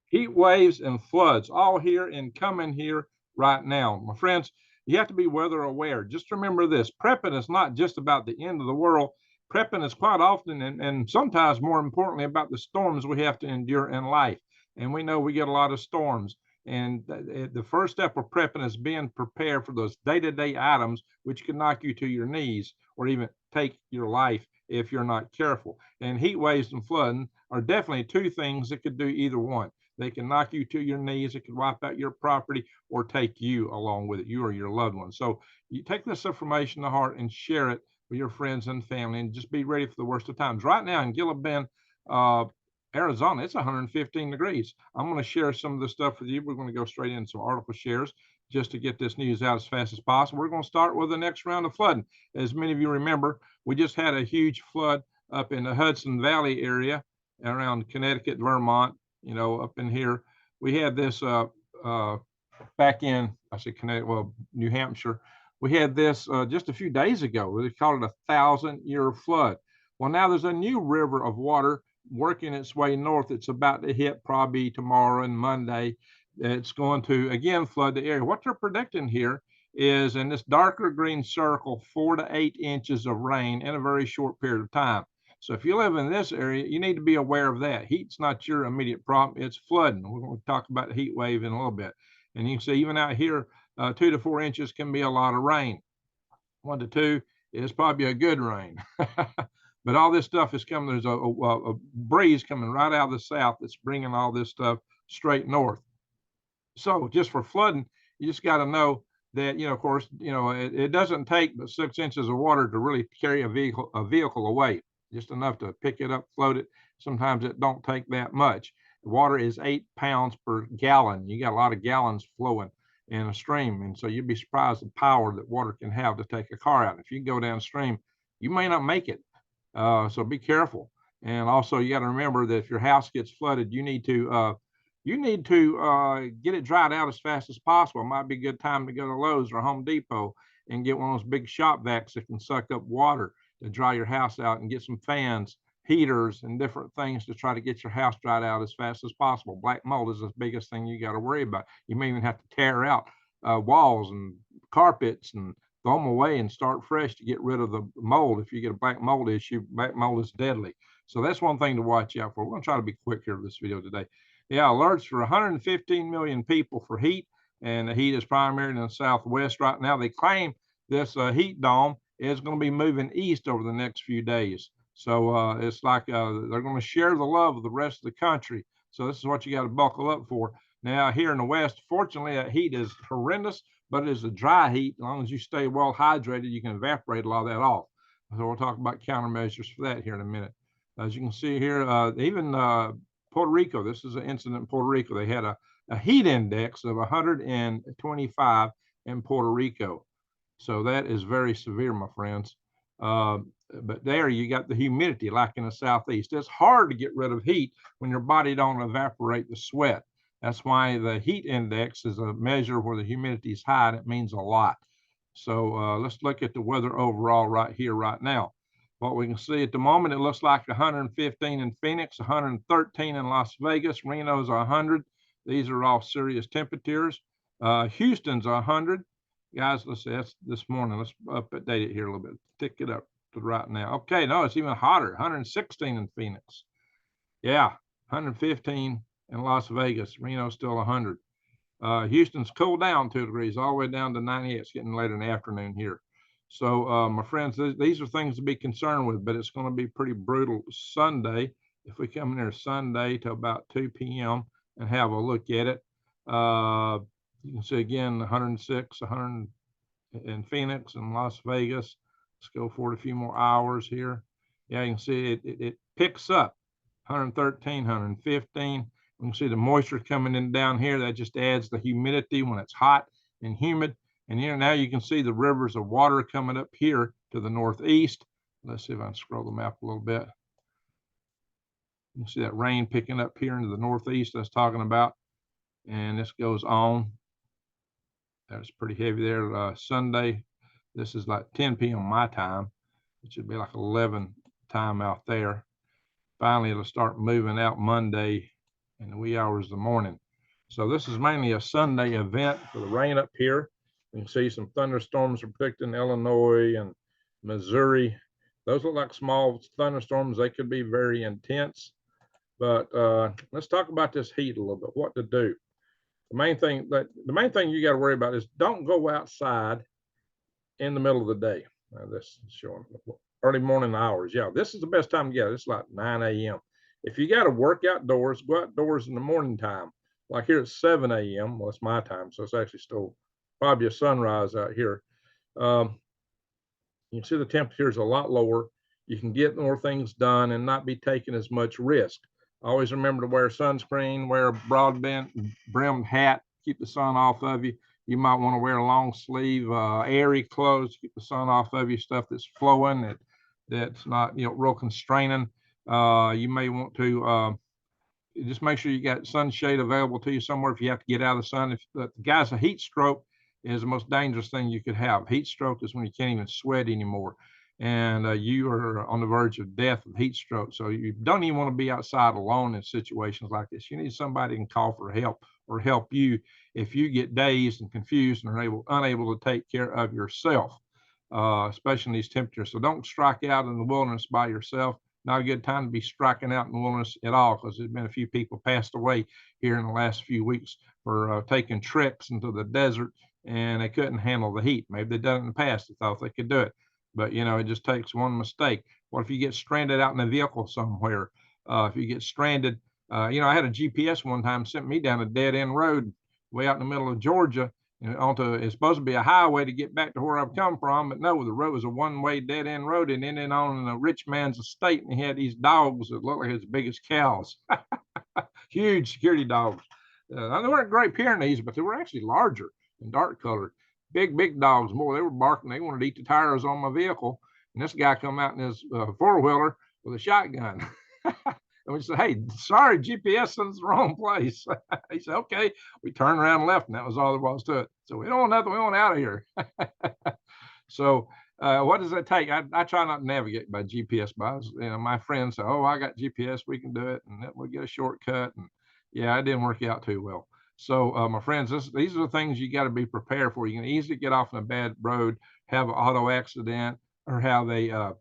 Heat waves and floods all here and coming here right now. My friends, you have to be weather aware. Just remember this: prepping is not just about the end of the world. Prepping is quite often and sometimes more importantly about the storms we have to endure in life. And we know we get a lot of storms. And the first step of prepping is being prepared for those day-to-day items which can knock you to your knees or even take your life if you're not careful. And heat waves and flooding are definitely two things that could do either one. They can knock you to your knees. It could wipe out your property or take you along with it, you or your loved ones. So you take this information to heart and share it with your friends and family, and just be ready for the worst of times. Right now in Gila Bend, uh, Arizona, it's 115 degrees. I'm going to share some of this stuff with you. We're going to go straight into some article shares just to get this news out as fast as possible. We're going to start with the next round of flooding. As many of you remember, we just had a huge flood up in the Hudson Valley area around Connecticut, Vermont, up in here. We had this back in, I say Connecticut, well, New Hampshire. We had this just a few days ago. They called it 1,000-year flood. Well, now there's a new river of water working its way north. It's about to hit probably tomorrow and Monday. It's going to again flood the area. What they're predicting here is in this darker green circle, 4 to 8 inches of rain in a very short period of time. So if you live in this area, you need to be aware of that. Heat's not your immediate problem, it's flooding. We're going to talk about the heat wave in a little bit. And you can see even out here, 2 to 4 inches can be a lot of rain. 1 to 2 is probably a good rain. But all this stuff is coming. There's a breeze coming right out of the south that's bringing all this stuff straight north. So just for flooding, you just got to know that, of course, it doesn't take but 6 inches of water to really carry a vehicle away. Just enough to pick it up, float it. Sometimes it don't take that much. Water is 8 pounds per gallon. You got a lot of gallons flowing in a stream, and so you'd be surprised the power that water can have to take a car out. If you go downstream, you may not make it. So be careful. And also, you got to remember that if your house gets flooded, you need to get it dried out as fast as possible. It might be a good time to go to Lowe's or Home Depot and get one of those big shop vacs that can suck up water to dry your house out, and get some fans, heaters, and different things to try to get your house dried out as fast as possible. Black mold is the biggest thing you got to worry about. You may even have to tear out walls and carpets and throw them away and start fresh to get rid of the mold. If you get a black mold issue, black mold is deadly. So that's one thing to watch out for. We're going to try to be quick here with this video today. Yeah, alerts for 115 million people for heat, and the heat is primarily in the southwest right now. They claim this heat dome is going to be moving east over the next few days. So it's like they're going to share the love with the rest of the country. So this is what you got to buckle up for. Now, here in the West, fortunately, that heat is horrendous, but it is a dry heat. As long as you stay well hydrated, you can evaporate a lot of that off. So we'll talk about countermeasures for that here in a minute. As you can see here, even Puerto Rico, this is an incident in Puerto Rico. They had a heat index of 125 in Puerto Rico. So that is very severe, my friends. But there you got the humidity like in the southeast. It's hard to get rid of heat when your body don't evaporate the sweat. That's why the heat index is a measure where the humidity is high, and it means a lot. So let's look at the weather overall right here, right now. What we can see at the moment, it looks like 115 in Phoenix, 113 in Las Vegas, Reno's 100. These are all serious temperatures. Houston's 100. Guys, let's see, that's this morning. Let's update it here a little bit. Tick it up to right now. Okay, no, it's even hotter, 116 in Phoenix. Yeah, 115 in Las Vegas. Reno's still 100. Houston's cooled down 2 degrees, all the way down to 98. It's getting later in the afternoon here. So, my friends, these are things to be concerned with, but it's going to be pretty brutal Sunday. If we come in here Sunday to about 2 p.m. and have a look at it, you can see again 106, 100 in Phoenix and Las Vegas. Let's go forward a few more hours here. Yeah, you can see it picks up 113, 115. You can see the moisture coming in down here. That just adds the humidity when it's hot and humid. And here now you can see the rivers of water coming up here to the northeast. Let's see if I can scroll the map a little bit. You can see that rain picking up here into the northeast I was talking about. And this goes on. That's pretty heavy there. Sunday, this is like 10 p.m. my time. It should be like 11 time out there. Finally, it'll start moving out Monday in the wee hours of the morning. So this is mainly a Sunday event for the rain up here. You can see some thunderstorms are predicted in Illinois and Missouri. Those look like small thunderstorms. They could be very intense. But let's talk about this heat a little bit, what to do. The main thing you got to worry about is don't go outside in the middle of the day. This is showing early morning hours. Yeah, this is the best time to get. It's like 9 a.m. If you got to work outdoors, go outdoors in the morning time. Like here at 7 a.m. Well, it's my time, so it's actually still probably a sunrise out here. You can see the temperature is a lot lower. You can get more things done and not be taking as much risk. Always remember to wear sunscreen, wear a broad brimmed hat, keep the sun off of you. You might want to wear long sleeve, airy clothes, keep the sun off of you, stuff that's flowing, that's not, real constraining. You may want to just make sure you got sunshade available to you somewhere if you have to get out of the sun. If the guys, a heat stroke is the most dangerous thing you could have. Heat stroke is when you can't even sweat anymore, and you are on the verge of death with heat stroke. So you don't even want to be outside alone in situations like this. You need somebody who can call for help or help you if you get dazed and confused and are unable to take care of yourself, especially in these temperatures. So don't strike out in the wilderness by yourself. Not a good time to be striking out in the wilderness at all, because there's been a few people passed away here in the last few weeks for taking trips into the desert, and they couldn't handle the heat. Maybe they've done it in the past. They thought they could do it, but it just takes one mistake. What if you get stranded out in a vehicle somewhere? If you get stranded, I had a GPS one time sent me down a dead end road way out in the middle of Georgia, it's supposed to be a highway to get back to where I've come from, but no, the road was a one-way dead-end road and ended on a rich man's estate, and he had these dogs that looked like as big as cows. Huge security dogs. They weren't Great Pyrenees, but they were actually larger and dark colored. Big dogs. Boy, they were barking. They wanted to eat the tires on my vehicle, and this guy come out in his four-wheeler with a shotgun. And we said, hey, sorry, GPS sent us the wrong place. He said, okay. We turned around and left, and that was all there was to it. So we don't want nothing. We want out of here. So what does that take? I try not to navigate by GPS. But my friends say, oh, I got GPS. We can do it. And we'll get a shortcut. And yeah, it didn't work out too well. So my friends, these are the things you got to be prepared for. You can easily get off on a bad road, have an auto accident, or have a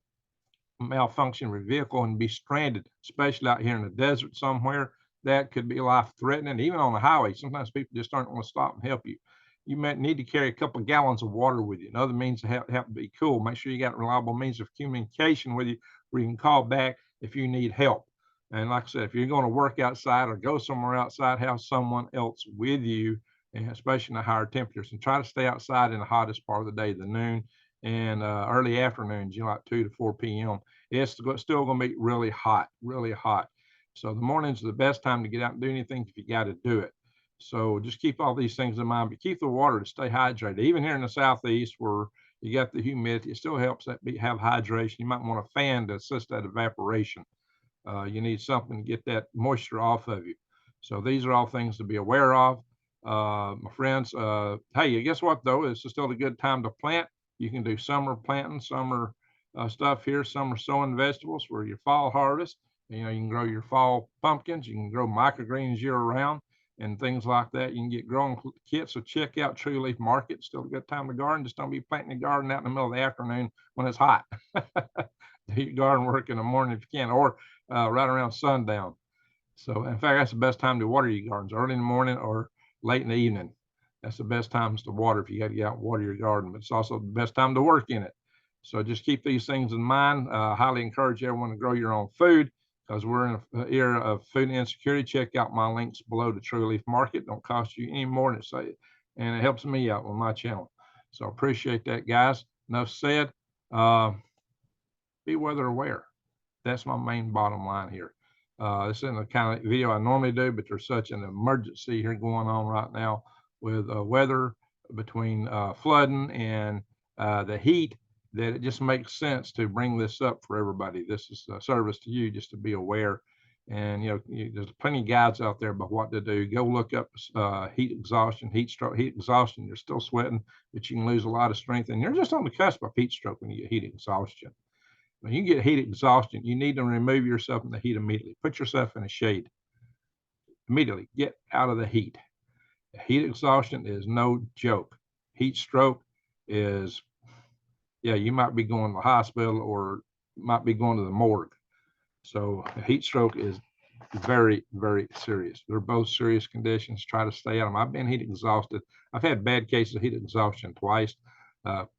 malfunction with a vehicle and be stranded, especially out here in the desert somewhere. That could be life threatening. Even on the highway, sometimes people just aren't going to stop and help you. You might need to carry a couple of gallons of water with you. Another means to help to be cool. Make sure you got reliable means of communication with you where you can call back if you need help. And like I said, if you're going to work outside or go somewhere outside, have someone else with you, and especially in the higher temperatures, and try to stay outside in the hottest part of the day, the noon and early afternoons, like 2 to 4 p.m. It's still going to be really hot, really hot. So the mornings are the best time to get out and do anything if you got to do it. So just keep all these things in mind, but keep the water to stay hydrated. Even here in the southeast where you got the humidity, it still helps that have hydration. You might want a fan to assist that evaporation. You need something to get that moisture off of you. So these are all things to be aware of. My friends, hey, guess what though? It's still a good time to plant. You can do summer planting, summer stuff here, summer sowing vegetables for your fall harvest. You can grow your fall pumpkins. You can grow microgreens year round and things like that. You can get growing kits. So check out True Leaf Market. Still a good time to garden. Just don't be planting a garden out in the middle of the afternoon when it's hot. Do your garden work in the morning if you can, or right around sundown. So in fact, that's the best time to water your gardens, early in the morning or late in the evening. That's the best times to water if you got to get out and water your garden, but it's also the best time to work in it. So just keep these things in mind. Highly encourage everyone to grow your own food because we're in an era of food insecurity. Check out my links below to True Leaf Market. Don't cost you any more than it say, and it helps me out with my channel. So appreciate that, guys. Enough said. Be weather aware. That's my main bottom line here. This isn't the kind of video I normally do, but there's such an emergency here going on right now with weather between flooding and the heat that it just makes sense to bring this up for everybody. This is a service to you just to be aware. And, there's plenty of guides out there about what to do. Go look up heat exhaustion, heat stroke, heat exhaustion. You're still sweating, but you can lose a lot of strength. And you're just on the cusp of heat stroke when you get heat exhaustion. When you get heat exhaustion, you need to remove yourself from the heat immediately. Put yourself in a shade. immediately get out of the heat. Heat exhaustion is no joke. Heat stroke is, yeah, you might be going to the hospital or might be going to the morgue. So heat stroke is very, very serious. They're both serious conditions. Try to stay out of them. I've been heat exhausted. I've had bad cases of heat exhaustion twice.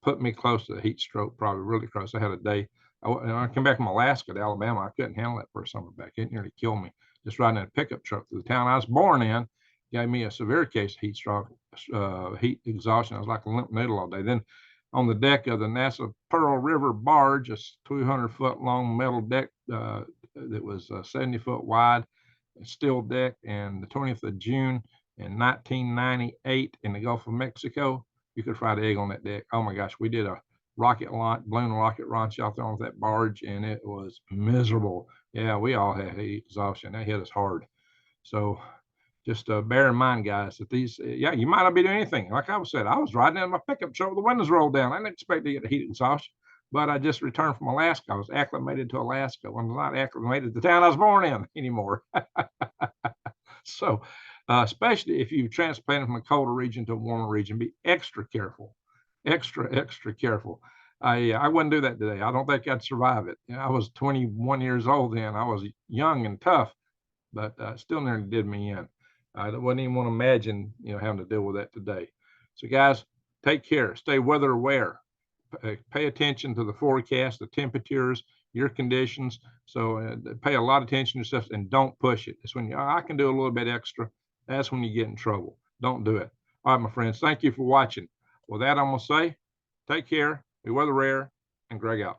Put me close to the heat stroke, probably really close. I had a day. I came back from Alaska to Alabama. I couldn't handle that first summer back. It nearly killed me. Just riding in a pickup truck through the town I was born in gave me a severe case of heat stroke, heat exhaustion. I was like a limp noodle all day. Then on the deck of the NASA Pearl River barge, a 200-foot long metal deck that was 70-foot wide, steel deck, and the 20th of June in 1998 in the Gulf of Mexico. You could fry the egg on that deck. Oh my gosh, we did a rocket launch, balloon rocket launch out there on that barge, and it was miserable. Yeah, we all had heat exhaustion. That hit us hard. So just bear in mind, guys, that these, yeah, you might not be doing anything. Like I said, I was riding in my pickup truck with the windows rolled down. I didn't expect to get heat exhaustion, but I just returned from Alaska. I was acclimated to Alaska. I was not acclimated to the town I was born in anymore. So, especially if you've transplanted from a colder region to a warmer region, be extra careful, extra careful. I wouldn't do that today. I don't think I'd survive it. I was 21 years old then. I was young and tough, but still nearly did me in. I wouldn't even want to imagine, having to deal with that today. So, guys, take care. Stay weather aware. Pay attention to the forecast, the temperatures, your conditions. So pay a lot of attention to yourself and don't push it. It's when I can do a little bit extra. That's when you get in trouble. Don't do it. All right, my friends, thank you for watching. With that, I'm going to say, take care, be weather aware, and Greg out.